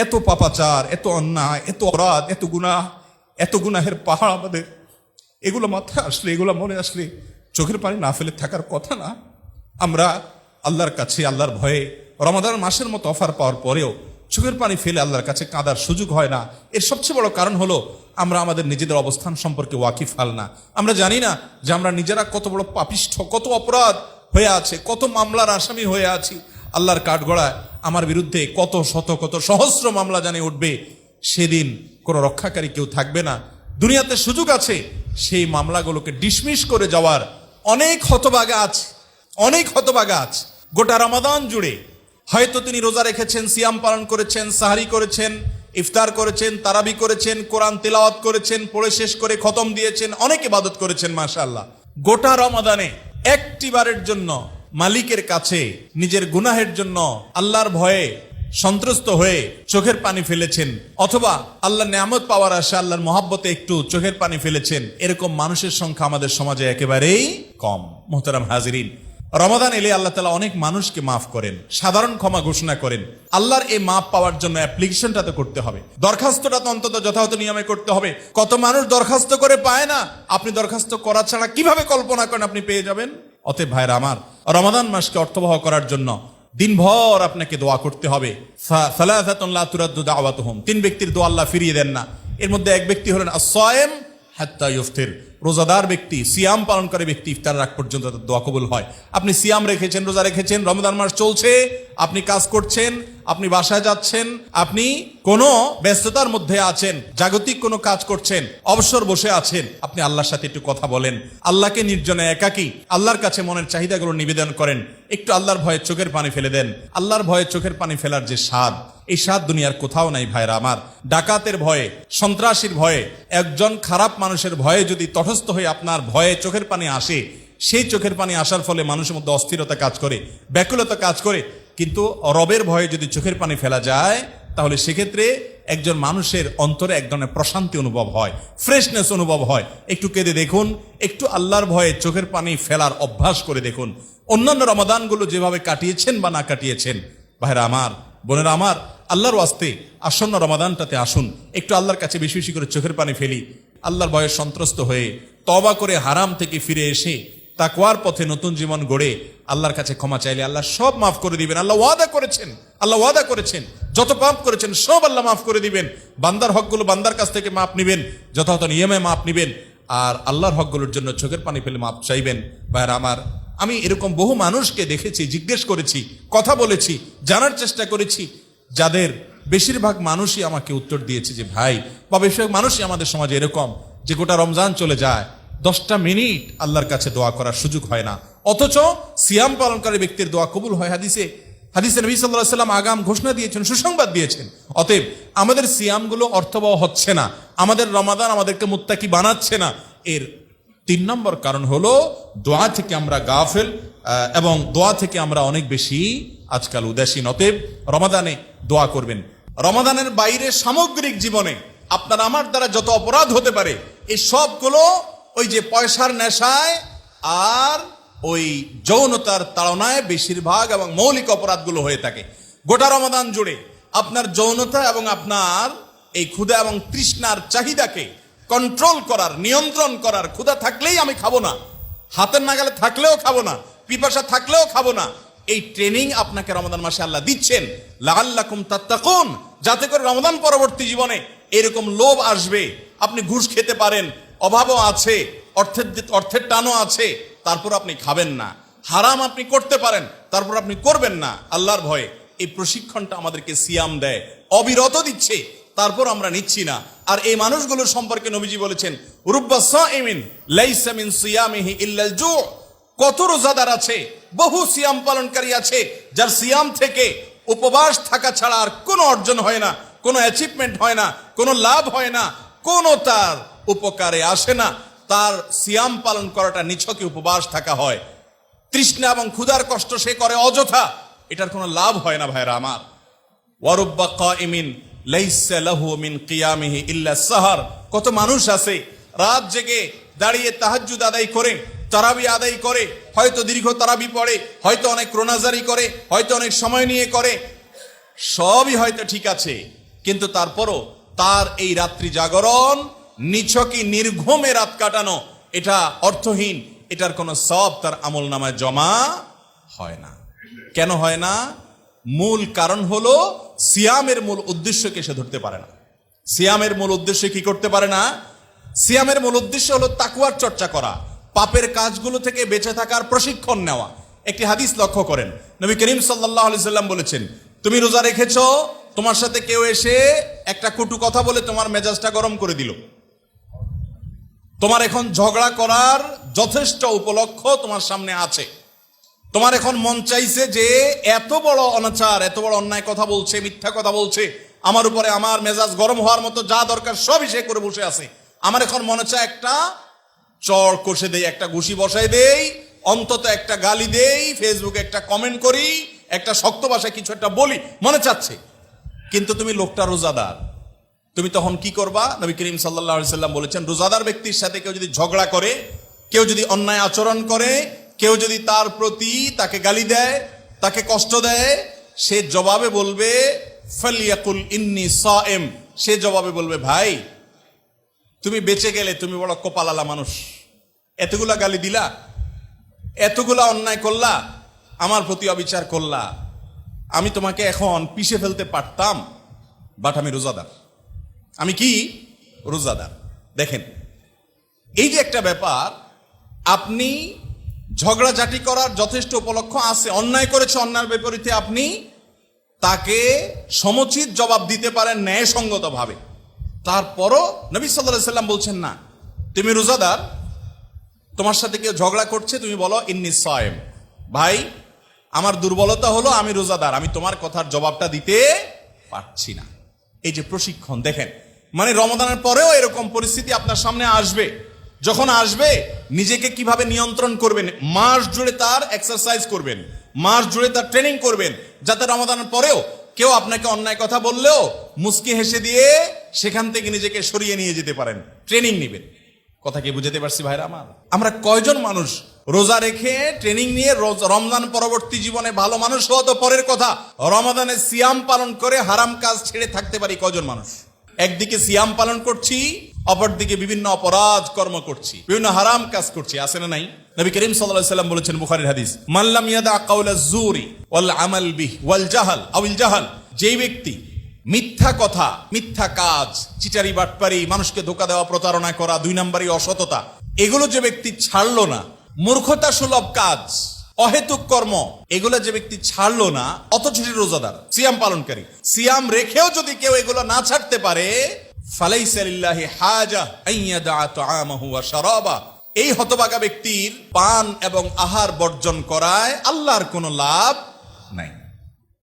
এত পাপাচার, এত অন্যায়, এত অপরাধ, এত গুনাহের পাহাড় আমাদের, এগুলো মাথায় আসলে, এগুলো মনে আসলে চোখের পানি না ফেলে থাকার কথা না। আমরা আল্লাহর কাছে আল্লাহর ভয়ে রমাদান মাসের মতো অফার পাওয়ার পরেও চোখের পানি ফেলে আল্লাহর কাছে কাঁদার সুযোগ হয় না। এর সবচেয়ে বড় কারণ হলো আমরা আমাদের নিজেদের অবস্থান সম্পর্কে ওয়াকিফ হাল না। আমরা জানি না যে আমরা নিজেরা কত বড় পাপিষ্ঠ, কত অপরাধ হয়ে আছে, কত মামলার আসামি হয়ে আছি। আল্লাহর কাঠগড়ায় আমার বিরুদ্ধে কত শত কত সহস্র মামলা জানে উঠবে, সেদিন কোনো রক্ষাকারী কেউ থাকবে না। দুনিয়াতে সুযোগ আছে সেই মামলাগুলোকে ডিসমিস করে যাওয়ার। অনেক হতভাগা আছে, অনেক হতভাগা আছে। গোটা রমাদান জুড়ে হয়তো তিনি রোজা রেখেছেন, সিয়াম পালন করেছেন, সাহারি করেছেন, ইফতার করেছেন, তারাবি করেছেন, কোরআন তিলাওয়াত করেছেন, পড়ে শেষ করে খতম দিয়েছেন, অনেক ইবাদত করেছেন মাশাআল্লাহ। গোটা রমাদানে একটিবারের জন্য মালিকের কাছে নিজের গুনাহের জন্য আল্লাহর ভয়ে সন্ত্রস্ত হয়ে চোখের পানি ফেলেছেন, অথবা আল্লাহর নিয়ামত পাওয়ার আশা আল্লাহর মহব্বতে একটু চোখের পানি ফেলেছেন, এরকম মানুষের সংখ্যা আমাদের সমাজে একেবারেই কম। মোহতারাম হাজিরিন, রমাদান এলে আল্লাহ তাআলা অনেক মানুষকে মাফ করেন, সাধারণ ক্ষমা ঘোষণা করেন। আল্লাহর এই মাফ পাওয়ার জন্য অ্যাপ্লিকেশনটা তো করতে হবে, দরখাস্তটা তো অন্তত যথাযথ নিয়মে করতে হবে। কত মানুষ দরখাস্ত করে পায় না। আপনি দরখাস্ত করা ছাড়া কিভাবে কল্পনা করেন আপনি পেয়ে যাবেন? অতএব ভাইরা আমার, রমাদান মাসকে অর্থবহ করার জন্য দিনভর আপনাকে দোয়া করতে হবে। সালাসাতুন লা তুরাদ্দু দাওয়াতুহুম, তিন ব্যক্তির দোয়া আল্লাহ ফিরিয়ে দেন না। এর মধ্যে এক ব্যক্তি হলেন আস-সায়েম হাত্তা ইফতির, রোজাদার ব্যক্তি, সিয়াম পালন করে ব্যক্তি ইফতার রাগ পর্যন্ত তার দোয়া কবুল হয়। আপনি সিয়াম রেখেছেন, রোজা রেখেছেন, রমজান মাস চলছে, আপনি কাজ করছেন, আপনি বাসায় যাচ্ছেন, আপনি কোনো ব্যস্ততার মধ্যে আছেন, জাগতিক কোনো কাজ করছেন, অবসর বসে আছেন, আপনি আল্লাহর সাথে একটু কথা বলেন, আল্লাহকে নির্জনে একাকী আল্লাহর কাছে মনের চাহিদাগুলো নিবেদন করেন, একটু আল্লাহর ভয়ে চোখের পানি ফেলে দেন। আল্লাহর ভয়ে চোখের পানি ফেলার যে স্বাদ, এই স্বাদ দুনিয়ার কোথাও নাই ভাইরা আমার। ডাকাতের ভয়ে, সন্ত্রাসীর ভয়ে, একজন খারাপ মানুষের ভয়ে যদি তটস্থ হয়ে আপনার ভয়ে চোখের পানি আসে, সেই চোখের পানি আসার ফলে মানুষের মধ্যে অস্থিরতা কাজ করে, ব্যাকুলতা কাজ করে, কিন্তু রবের ভয়ে যদি চোখের পানি ফেলা যায়, তাহলে সেক্ষেত্রে একজন মানুষের অন্তরে এক ধরনের প্রশান্তি অনুভব হয়, ফ্রেশনেস অনুভব হয়। একটু কেঁদে দেখুন, একটু আল্লাহর ভয়ে চোখের পানি ফেলার অভ্যাস করে দেখুন। অন্যান্য রমাদানগুলো যেভাবে কাটিয়েছেন বা না কাটিয়েছেন, ভাইরা আমার, বোনেরা আমার, আল্লাহর ওয়াস্তে আসন্ন রমাদানটাতে আসুন, একটু আল্লাহর কাছে বেশি বেশি করে চোখের পানি ফেলি। আল্লাহর ভয়ে সন্ত্রস্ত হয়ে তওবা করে হারাম থেকে ফিরে এসে তাকওয়ার পথে নতুন জীবন গড়ে আল্লাহর কাছে ক্ষমা চাইলে আল্লাহ সব মাফ করে দিবেন। আল্লাহ ওয়াদা করেছেন যত পাপ করেছেন সব আল্লাহ মাফ করে দিবেন। বান্দার হকগুলো বান্দার কাছ থেকে মাপ নিবেন, যথাযথ নিয়মে মাপ নিবেন, আর আল্লাহর হকগুলোর জন্য চোখের পানি ফেলে মাপ চাইবেন। ভাইরা আমার, আমি এরকম বহু মানুষকে দেখেছি, জিজ্ঞেস করেছি, কথা বলেছি, জানার চেষ্টা করেছি, যাদের বেশিরভাগ মানুষই আমাকে উত্তর দিয়েছে যে ভাই, বা বেশিরভাগ মানুষই আমাদের সমাজে এরকম যে গোটা রমজান চলে যায়, 10টা মিনিট আল্লাহর কাছে দোয়া করার সুযোগ হয় না, অথচ সিয়াম পালনকারী ব্যক্তির দোয়া কবুল হয়। হাদিসে নবী সাল্লাল্লাহু আলাইহি ওয়াসাল্লাম আগাম ঘোষণা দিয়েছেন, সুসংবাদ দিয়েছেন। অতএব আমাদের সিয়ামগুলো অর্থবহ হচ্ছে না, আমাদের রমাদান আমাদেরকে মুত্তাকি বানাচ্ছে না। এর 3 নম্বর কারণ হলো দোয়া থেকে আমরা গাফেল, এবং দোয়া থেকে আমরা অনেক বেশি আজকাল উদাসীন। অতএব রমাদানে দোয়া করবেন। রমাদানের বাইরে সামগ্রিক জীবনে আপনার আমার দ্বারা যত অপরাধ হতে পারে, এই সবগুলো ওই যে পয়সার নেশায় আর ওই যৌনতার তাড়নায় বেশিরভাগ এবং মৌলিক অপরাধগুলো হয়ে থাকে। গোটা রমাদান জুড়ে আপনার যৌনতা এবং আপনার এই ক্ষুধা এবং তৃষ্ণার চাহিদাকে কন্ট্রোল করার, নিয়ন্ত্রণ করার, ক্ষুধা থাকলেই আমি খাবো না, হাতের নাগালে থাকলেও খাবো না, পিপাসা থাকলেও খাবো না, এই ট্রেনিং আপনাকে রমাদান মাসে আল্লাহ দিচ্ছেন, লাআল্লাকুম তাত্তাকুন, যাতে করে রমাদান পরবর্তী জীবনে এরকম লোভ আসবে। আপনি ঘুষ খেতে পারেন, অভাবও আছে, অর্থের টানও আছে, তারপর আপনি খাবেন না। হারাম আপনি করতে পারেন, তারপর আপনি করবেন না আল্লাহর ভয়ে। এই প্রশিক্ষণটা আমাদেরকে সিয়াম দেয়, অবিরত দিচ্ছে, তারপর আমরা নিচ্ছি না। আর এই মানুষগুলোর সম্পর্কে নবীজি বলেছেন, রুব্বা সাইমিন লাইসা মিন সিয়ামিহি ইল্লাল জু', কত রোজাদার আছে, বহু সিয়াম পালনকারী আছে, যার সিয়াম থেকে উপবাস থাকা ছাড়া আর কোনো অর্জন হয় না, কোনো অ্যাচিভমেন্ট হয় না, কোনো লাভ হয় না, কোনো তার উপকারে আসে না। তার সিয়াম পালন করাটা নিছকে উপবাস থাকা হয়, তৃষ্ণা এবং ক্ষুধার কষ্ট সে করে অযথা, এটার কোনো লাভ হয় না। ভাইরা আমার, ওয়ারুব্বা কাইমিন লাইসা লাহু মিন কিয়ামিহি ইল্লা সাহার, কত মানুষ আছে রাত জেগে দাঁড়িয়ে তাহাজ্জুদ আদায় করে, তারাবি আদায় করে, হয়তো দীর্ঘ তারাবি পড়ে, হয়তো অনেক রোনাজারি করে, হয়তো অনেক সময় নিয়ে করে, সবই হয়তো ঠিক আছে, কিন্তু তারপরও তার এই রাত্রি জাগরণ, নিছকই নির্ঘুমে রাত কাটানো, এটা অর্থহীন, এটার কোনো সওয়াব তার আমল নামায় জমা হয় না। কেন হয় না? মূল কারণ হলো সিয়ামের মূল উদ্দেশ্যকে সে ধরতে পারে না। সিয়ামের মূল উদ্দেশ্য কি করতে পারে না? সিয়ামের মূল উদ্দেশ্য হলো তাকওয়ার চর্চা করা, পাপের কাজগুলো থেকে বেঁচে থাকার প্রশিক্ষণ নেওয়া। একটি হাদিস লক্ষ্য করেন, নবী করিম সাল্লাল্লাহু আলাইহি সাল্লাম বলেছেন, তুমি রোজা রেখেছো, তোমার সাথে কেউ এসে একটা কটু কথা বলে তোমার মেজাজটা গরম করে দিল, তোমার এখন ঝগড়া করার যথেষ্ট উপলক্ষ তোমার সামনে আছে। তোমার এখন মন চাইছে যে এত বড় অনাচার, এত বড় অন্যায় কথা বলছে, মিথ্যা কথা বলছে, আমার উপরে আমার মেজাজ গরম হওয়ার মতো যা দরকার সবই সে করে বসে আছে। আমার এখন মনে চায় একটা চড় কষে দেই, একটা ঘুষি বসাই দেই, অন্তত একটা গালি দেই, ফেসবুকে একটা কমেন্ট করি, একটা শক্ত ভাষায় কিছু একটা বলি, মনে চাচ্ছে। কিন্তু তুমি লোকটা রোজাদার, তুমি তখন কি করবা? নবী করিম সাল্লাল্লাহু আলাইহি সাল্লাম বলেছেন, রোজাদার ব্যক্তির সাথে কেউ যদি ঝগড়া করে, কেউ যদি অন্যায় আচরণ করে, কেউ যদি তার প্রতি তাকে গালি দেয়, তাকে কষ্ট দেয়, সে জবাবে বলবে ফালিয়াকুল ইন্নী সায়েম, সে জবাবে বলবে, ভাই তুমি বেঁচে গেলে, তুমি বড় কপালালা মানুষ, এতগুলা গালি দিলা, এতগুলা অন্যায় করলা, আমার প্রতি অবিচার করলা, আমি তোমাকে এখন পিষে ফেলতে পারতাম, বাট আমি রোজাদার। আমি কি? রোজাদার। দেখেন, এই যে একটা ব্যাপার, আপনি ঝগড়াঝাটি করার যথেষ্ট উপলক্ষ আছে, অন্যায় করেছে, অন্যায়ের বিপরীতে আপনি তাকে সমুচিত জবাব দিতে পারেন ন্যায়সঙ্গত ভাবে। তারপরও নবী সাল্লাল্লাহু আলাইহি সাল্লাম বলছেন, না, তুমি রোজাদার, তোমার সাথে কেউ ঝগড়া করছে, তুমি বলো ইন্নী সায়েম, ভাই আমার দুর্বলতা হলো আমি রোজাদার, আমি তোমার কথার জবাবটা দিতে পারছি না। এই যে প্রশিক্ষণ, দেখেন, মানে রমাদানের পরেও এরকম পরিস্থিতি আপনার সামনে আসবে। যখন আসবে, নিজেকে কিভাবে নিয়ন্ত্রণ করবেন, মাস জুড়ে তার এক্সারসাইজ করবেন, মাস জুড়ে তার ট্রেনিং করবেন, যাতে রমাদানের পরেও কেউ আপনাকে অন্যায় কথা বললেও মুস্কি হেসে দিয়ে সেখান থেকে নিজেকে সরিয়ে নিয়ে যেতে পারেন। ট্রেনিং নেবেন। কথা কি বুঝাতে পারছি ভাইরা আমার? আমরা কয়জন মানুষ রোজা রেখে ট্রেনিং নিয়ে রমজান পরবর্তী জীবনে ভালো মানুষ হওয়া তো পরের কথা, রমাদানে সিয়াম পালন করে হারাম কাজ ছেড়ে থাকতে পারি কয়জন মানুষ? একদিকে সিয়াম পালন করছি, অপরদিকে বিভিন্ন অপরাধ কর্ম করছি, বিভিন্ন হারাম কাজ করছি, আছে না নাই? নবী করিম সাল্লাল্লাহু আলাইহি সাল্লাম বলেছেন, বুখারীর হাদিস, মান লাম ইয়াদা কাওলা যুরি ওয়াল আমাল বিহি ওয়াল জাহাল আউল জাহাল, যেই ব্যক্তি মিথ্যা কথা, মিথ্যা কাজ, চিটারি বাটপারি, মানুষকে ধোঁকা দেওয়া, প্রতারণা করা, 2 নম্বরই অসততা, এগুলো যে ব্যক্তি ছাড়লো না, মূর্খতা সুলভ কাজ, অহেতুক কর্ম, এগুলো যে ব্যক্তি ছাড়লো না, অথচ সে রোজাদার, সিয়াম পালনকারী, সিয়াম রেখেও যদি কেউ এগুলো না ছাড়তে পারে, ফালাইসা লিল্লাহি হাজা আইয়াদা তাআমাহু ওয়া শারাবা, এই হতভাগা ব্যক্তির পান এবং আহার বর্জন করায় আল্লাহর কোনো লাভ নাই।